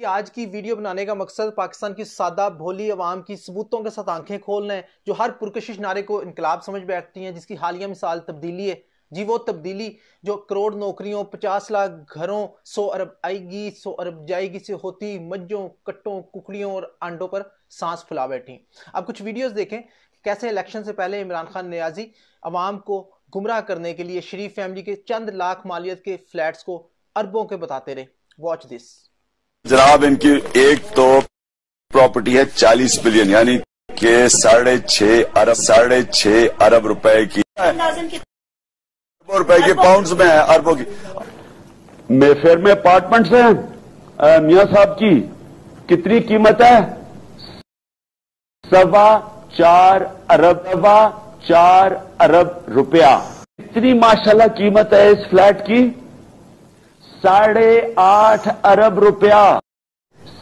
आज की वीडियो बनाने का मकसद पाकिस्तान की सादा भोली अवाम की सबूतों के साथ आंखें खोलना है, जो हर पुरकशिश नारे को इनकलाब समझ बैठती हैं, जिसकी हालिया मिसाल तब्दीली है। जी वो तब्दीली जो करोड़ नौकरियों, 50 लाख घरों, 100 अरब आएगी 100 अरब जाएगी से होती मज्जों, कट्टों, कुकड़ियों और अंडों पर सांस फुला बैठी। अब कुछ वीडियोस देखें कैसे इलेक्शन से पहले इमरान खान नियाजी अवाम को गुमराह करने के लिए शरीफ फैमिली के चंद लाख मालियत के फ्लैट्स को अरबों के बताते रहे। Watch this. जनाब, इनकी एक तो प्रॉपर्टी है 40 बिलियन, यानी कि 6.5 अरब रुपए की, अरबों रुपए की, पाउंड्स में है, अरबों की। मेफेयर में अपार्टमेंट्स हैं मियां साहब की, कितनी कीमत है? 4.25 अरब रुपया। इतनी माशाल्लाह कीमत है इस फ्लैट की। 8.5 अरब रुपया।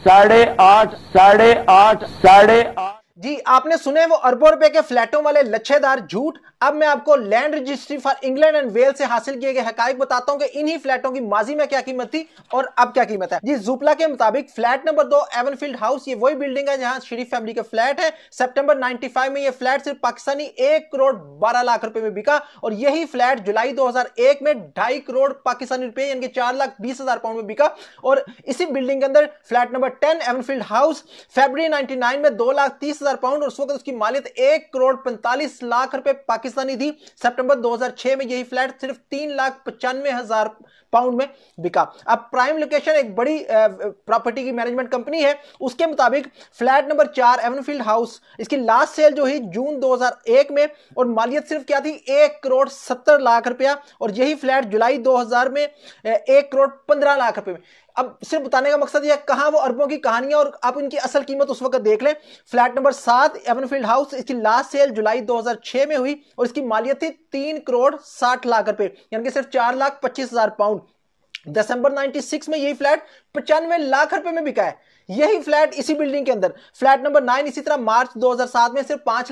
8.5 जी आपने सुने वो अरबों रुपए के फ्लैटों वाले लच्छेदार झूठ। अब मैं आपको land registry for England and Wales से हासिल किए गए हकाइक बताता हूं कि इन्हीं फ्लैटों की माजी में क्या कीमत थी और अब क्या कीमत है। जी जुपला के मुताबिक फ्लैट नंबर 2 एवनफील्ड हाउस, ये वही बिल्डिंग है जहां शरीफ फैमिली का फ्लैट है। सितंबर 95 में ये फ्लैट सिर्फ पाकिस्तानी 1 करोड़ 12 लाख रुपए में बिका और यही फ्लैट जुलाई 2001 में 2.5 करोड़ पाकिस्तानी रुपए यानी कि 4,20,000 पाउंड में बिका। और इसी बिल्डिंग के अंदर फ्लैट नंबर 10 एवनफील्ड हाउस फरवरी 99 में 2,30,000 पाउंड और उस वक्त उसकी मालियत 1 करोड़ 45 लाख रुपए पाकिस्तानी थी। सितंबर 2006 में यही फ्लैट सिर्फ 3,95,000 पाउंड में बिका। अब प्राइम लोकेशन एक बड़ी प्रॉपर्टी की मैनेजमेंट कंपनी है, उसके मुताबिक फ्लैट नंबर 4 एवनफील्ड हाउस, इसकी लास्ट सेल जो हुई जून 2001 में और मालियत सिर्फ क्या थी 1 करोड़ 70 लाख रुपया और यही फ्लैट जुलाई 2000 में 1 करोड़ 15 लाख रुपए में। अब सिर्फ बताने का मकसद यह कहां वो अरबों की कहानियां और आप इनकी असल कीमत उस वक्त देख लें। फ्लैट नंबर 7 एवनफील्ड हाउस, इसकी लास्ट सेल जुलाई 2006 में हुई और इसकी मालियत थी 3 करोड़ 60 लाख रुपए यानी कि सिर्फ 4,25,000 पाउंड। दिसंबर 96 में यही फ्लैट 95 लाख रुपए में बिका है। यही फ्लैट इसी बिल्डिंग के अंदर फ्लैट नंबर 9 इसी तरह मार्च 2007 में सिर्फ 5 लाख